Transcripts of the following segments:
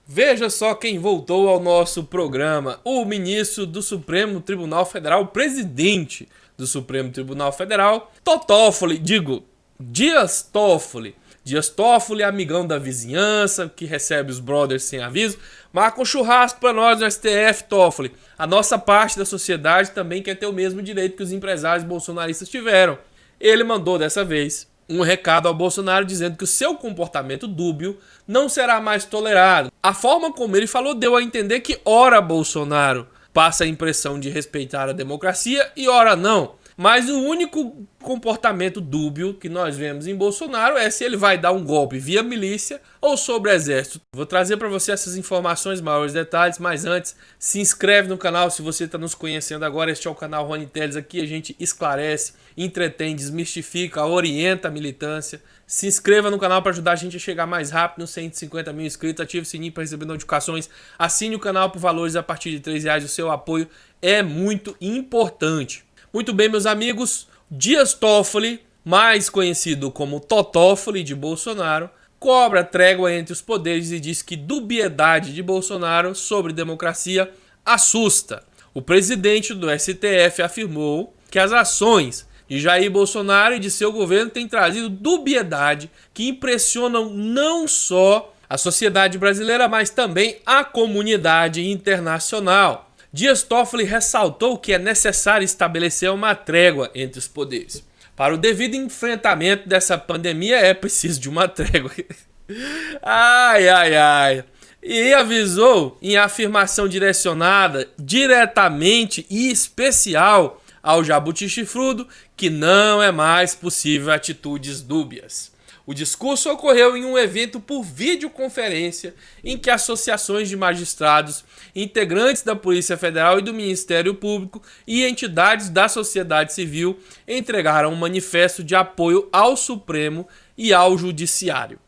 Veja só quem voltou ao nosso programa, o ministro do Supremo Tribunal Federal, o presidente do Supremo Tribunal Federal, Dias Toffoli. Dias Toffoli, amigão da vizinhança, que recebe os brothers sem aviso, marca um churrasco pra nós no STF, Toffoli. A nossa parte da sociedade também quer ter o mesmo direito que os empresários bolsonaristas tiveram. Ele mandou dessa vez um recado ao Bolsonaro dizendo que o seu comportamento dúbio não será mais tolerado. A forma como ele falou deu a entender que ora Bolsonaro passa a impressão de respeitar a democracia e ora não. Mas o único comportamento dúbio que nós vemos em Bolsonaro é se ele vai dar um golpe via milícia ou sobre exército. Vou trazer para você essas informações, maiores detalhes, mas antes, se inscreve no canal se você está nos conhecendo agora. Este é o canal Rony Telles, aqui a gente esclarece, entretém, desmistifica, orienta a militância. Se inscreva no canal para ajudar a gente a chegar mais rápido nos 150 mil inscritos, ative o sininho para receber notificações, assine o canal por valores a partir de R$3, o seu apoio é muito importante. Muito bem, meus amigos, Dias Toffoli, mais conhecido como Totófoli de Bolsonaro, cobra trégua entre os poderes e diz que dubiedade de Bolsonaro sobre democracia assusta. O presidente do STF afirmou que as ações de Jair Bolsonaro e de seu governo têm trazido dubiedade que impressionam não só a sociedade brasileira, mas também a comunidade internacional. Dias Toffoli ressaltou que é necessário estabelecer uma trégua entre os poderes. Para o devido enfrentamento dessa pandemia é preciso de uma trégua. E avisou em afirmação direcionada diretamente e especial ao Jabuti Chifrudo que não é mais possível atitudes dúbias. O discurso ocorreu em um evento por videoconferência em que associações de magistrados, integrantes da Polícia Federal e do Ministério Público e entidades da sociedade civil entregaram um manifesto de apoio ao Supremo e ao Judiciário.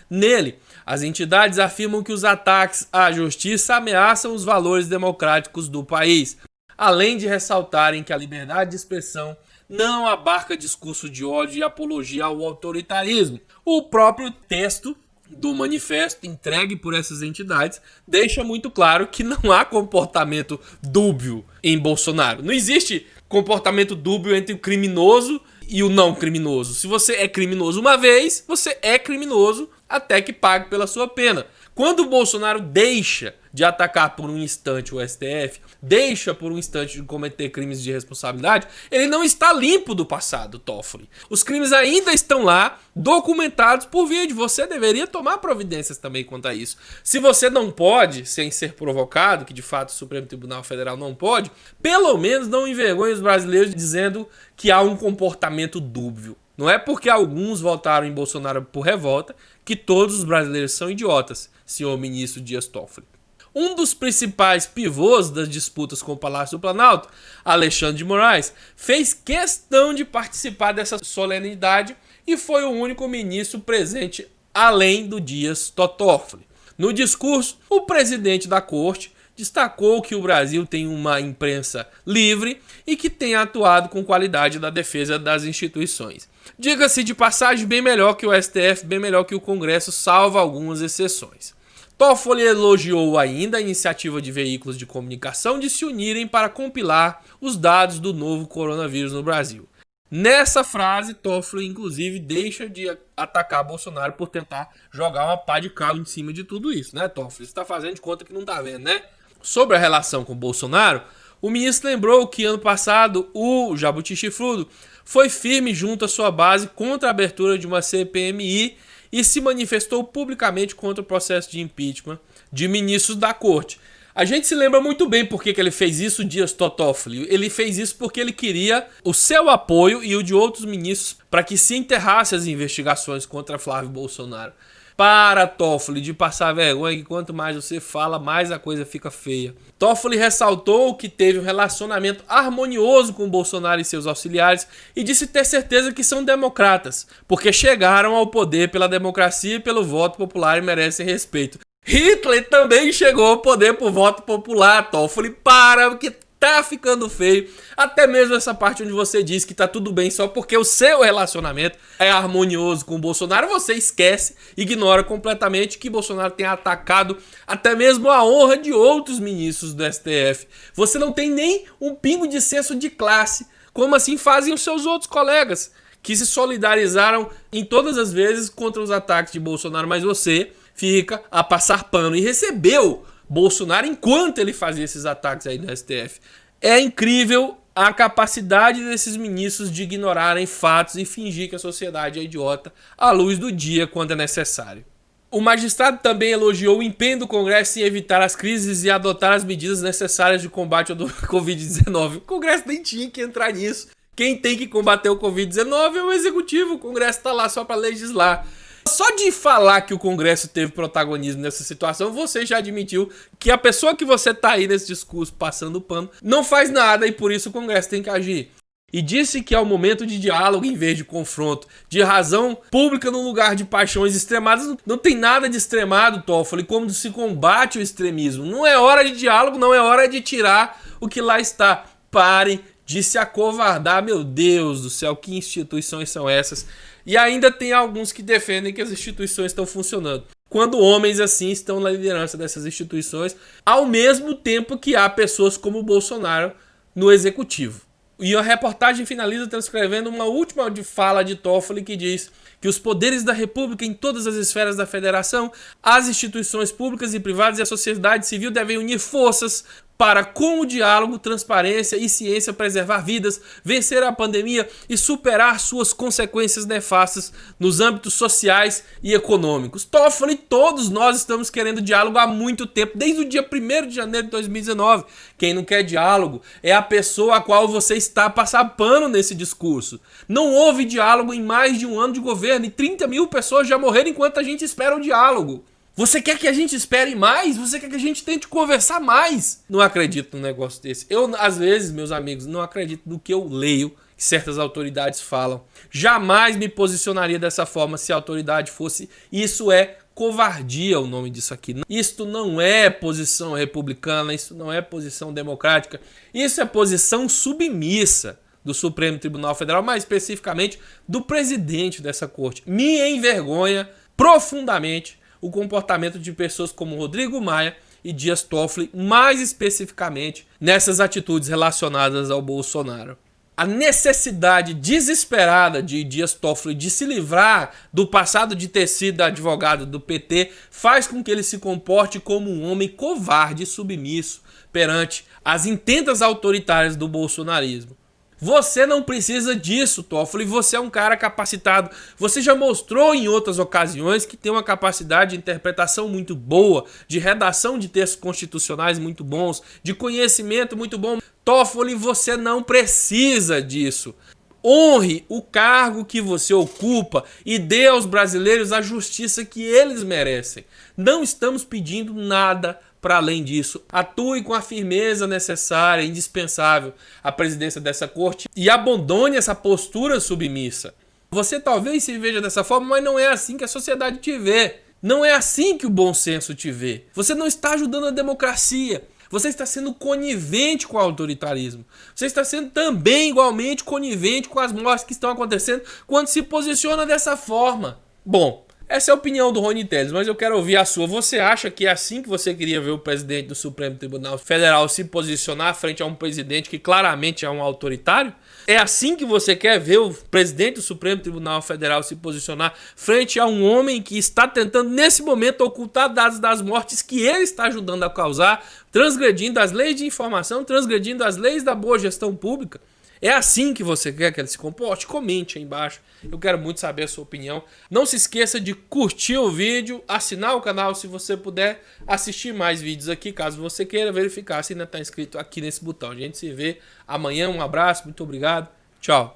Nele, as entidades afirmam que os ataques à justiça ameaçam os valores democráticos do país, além de ressaltarem que a liberdade de expressão não abarca discurso de ódio e apologia ao autoritarismo. O próprio texto do manifesto entregue por essas entidades deixa muito claro que não há comportamento dúbio em Bolsonaro. Não existe comportamento dúbio entre o criminoso e o não criminoso. Se você é criminoso uma vez, você é criminoso até que pague pela sua pena. Quando o Bolsonaro deixa de atacar por um instante o STF, deixa por um instante de cometer crimes de responsabilidade, ele não está limpo do passado, Toffoli. Os crimes ainda estão lá, documentados por vídeo. Você deveria tomar providências também quanto a isso. Se você não pode, sem ser provocado, que de fato o Supremo Tribunal Federal não pode, pelo menos não envergonhe os brasileiros dizendo que há um comportamento dúbio. Não é porque alguns votaram em Bolsonaro por revolta que todos os brasileiros são idiotas, senhor ministro Dias Toffoli. Um dos principais pivôs das disputas com o Palácio do Planalto, Alexandre de Moraes, fez questão de participar dessa solenidade e foi o único ministro presente além do Dias Totófoli. No discurso, o presidente da corte destacou que o Brasil tem uma imprensa livre e que tem atuado com qualidade na defesa das instituições. Diga-se de passagem, bem melhor que o STF, bem melhor que o Congresso, salvo algumas exceções. Toffoli elogiou ainda a iniciativa de veículos de comunicação de se unirem para compilar os dados do novo coronavírus no Brasil. Nessa frase, Toffoli inclusive deixa de atacar Bolsonaro por tentar jogar uma pá de cal em cima de tudo isso, né, Toffoli? Você está fazendo de conta que não está vendo, né? Sobre a relação com Bolsonaro, o ministro lembrou que ano passado o Jabuti Chifrudo foi firme junto à sua base contra a abertura de uma CPMI e se manifestou publicamente contra o processo de impeachment de ministros da corte. A gente se lembra muito bem por que ele fez isso, Dias Totófoli. Ele fez isso porque ele queria o seu apoio e o de outros ministros para que se enterrasse as investigações contra Flávio Bolsonaro. Para, Toffoli, de passar vergonha, que quanto mais você fala, mais a coisa fica feia. Toffoli ressaltou que teve um relacionamento harmonioso com Bolsonaro e seus auxiliares e disse ter certeza que são democratas, porque chegaram ao poder pela democracia e pelo voto popular e merecem respeito. Hitler também chegou ao poder por voto popular, Toffoli. Para, que tá ficando feio. Até mesmo essa parte onde você diz que tá tudo bem só porque o seu relacionamento é harmonioso com o Bolsonaro, você esquece, ignora completamente que Bolsonaro tem atacado até mesmo a honra de outros ministros do STF. Você não tem nem um pingo de senso de classe, como assim fazem os seus outros colegas, que se solidarizaram em todas as vezes contra os ataques de Bolsonaro, mas você fica a passar pano e recebeu Bolsonaro enquanto ele fazia esses ataques aí no STF. É incrível a capacidade desses ministros de ignorarem fatos e fingir que a sociedade é idiota à luz do dia quando é necessário. O magistrado também elogiou o empenho do Congresso em evitar as crises e adotar as medidas necessárias de combate ao Covid-19. O Congresso nem tinha que entrar nisso. Quem tem que combater o Covid-19 é o Executivo. O Congresso está lá só para legislar. Só de falar que o Congresso teve protagonismo nessa situação, você já admitiu que a pessoa que você tá aí nesse discurso passando pano não faz nada e por isso o Congresso tem que agir. E disse que é o momento de diálogo em vez de confronto, de razão pública no lugar de paixões extremadas. Não tem nada de extremado, Toffoli, como se combate o extremismo. Não é hora de diálogo, não é hora de tirar o que lá está. Parem de se acovardar, meu Deus do céu, que instituições são essas? E ainda tem alguns que defendem que as instituições estão funcionando, quando homens assim estão na liderança dessas instituições, ao mesmo tempo que há pessoas como o Bolsonaro no executivo. E a reportagem finaliza transcrevendo uma última fala de Toffoli que diz que os poderes da República em todas as esferas da federação, as instituições públicas e privadas e a sociedade civil devem unir forças para, com o diálogo, transparência e ciência, preservar vidas, vencer a pandemia e superar suas consequências nefastas nos âmbitos sociais e econômicos. Toffoli, todos nós estamos querendo diálogo há muito tempo, desde o dia 1º de janeiro de 2019. Quem não quer diálogo é a pessoa a qual você está passando pano nesse discurso. Não houve diálogo em mais de um ano de governo e 30 mil pessoas já morreram enquanto a gente espera o diálogo. Você quer que a gente espere mais? Você quer que a gente tente conversar mais? Não acredito num negócio desse. Eu, às vezes, meus amigos, não acredito no que eu leio, que certas autoridades falam. Jamais me posicionaria dessa forma se a autoridade fosse. Isso é covardia, o nome disso aqui. Isto não é posição republicana, isso não é posição democrática. Isso é posição submissa do Supremo Tribunal Federal, mais especificamente do presidente dessa corte. Me envergonha profundamente o comportamento de pessoas como Rodrigo Maia e Dias Toffoli, mais especificamente nessas atitudes relacionadas ao Bolsonaro. A necessidade desesperada de Dias Toffoli de se livrar do passado de ter sido advogado do PT faz com que ele se comporte como um homem covarde e submisso perante as intentas autoritárias do bolsonarismo. Você não precisa disso, Toffoli, você é um cara capacitado. Você já mostrou em outras ocasiões que tem uma capacidade de interpretação muito boa, de redação de textos constitucionais muito bons, de conhecimento muito bom. Toffoli, você não precisa disso. Honre o cargo que você ocupa e dê aos brasileiros a justiça que eles merecem. Não estamos pedindo nada para além disso. Atue com a firmeza necessária, indispensável à presidência dessa corte e abandone essa postura submissa. Você talvez se veja dessa forma, mas não é assim que a sociedade te vê. Não é assim que o bom senso te vê. Você não está ajudando a democracia. Você está sendo conivente com o autoritarismo. Você está sendo também igualmente conivente com as mortes que estão acontecendo quando se posiciona dessa forma. Bom, essa é a opinião do Rony Telles, mas eu quero ouvir a sua. Você acha que é assim que você queria ver o presidente do Supremo Tribunal Federal se posicionar frente a um presidente que claramente é um autoritário? É assim que você quer ver o presidente do Supremo Tribunal Federal se posicionar frente a um homem que está tentando, nesse momento, ocultar dados das mortes que ele está ajudando a causar, transgredindo as leis de informação, transgredindo as leis da boa gestão pública? É assim que você quer que ele se comporte? Comente aí embaixo. Eu quero muito saber a sua opinião. Não se esqueça de curtir o vídeo, assinar o canal se você puder, assistir mais vídeos aqui, caso você queira verificar se ainda está inscrito aqui nesse botão. A gente se vê amanhã. Um abraço, muito obrigado. Tchau.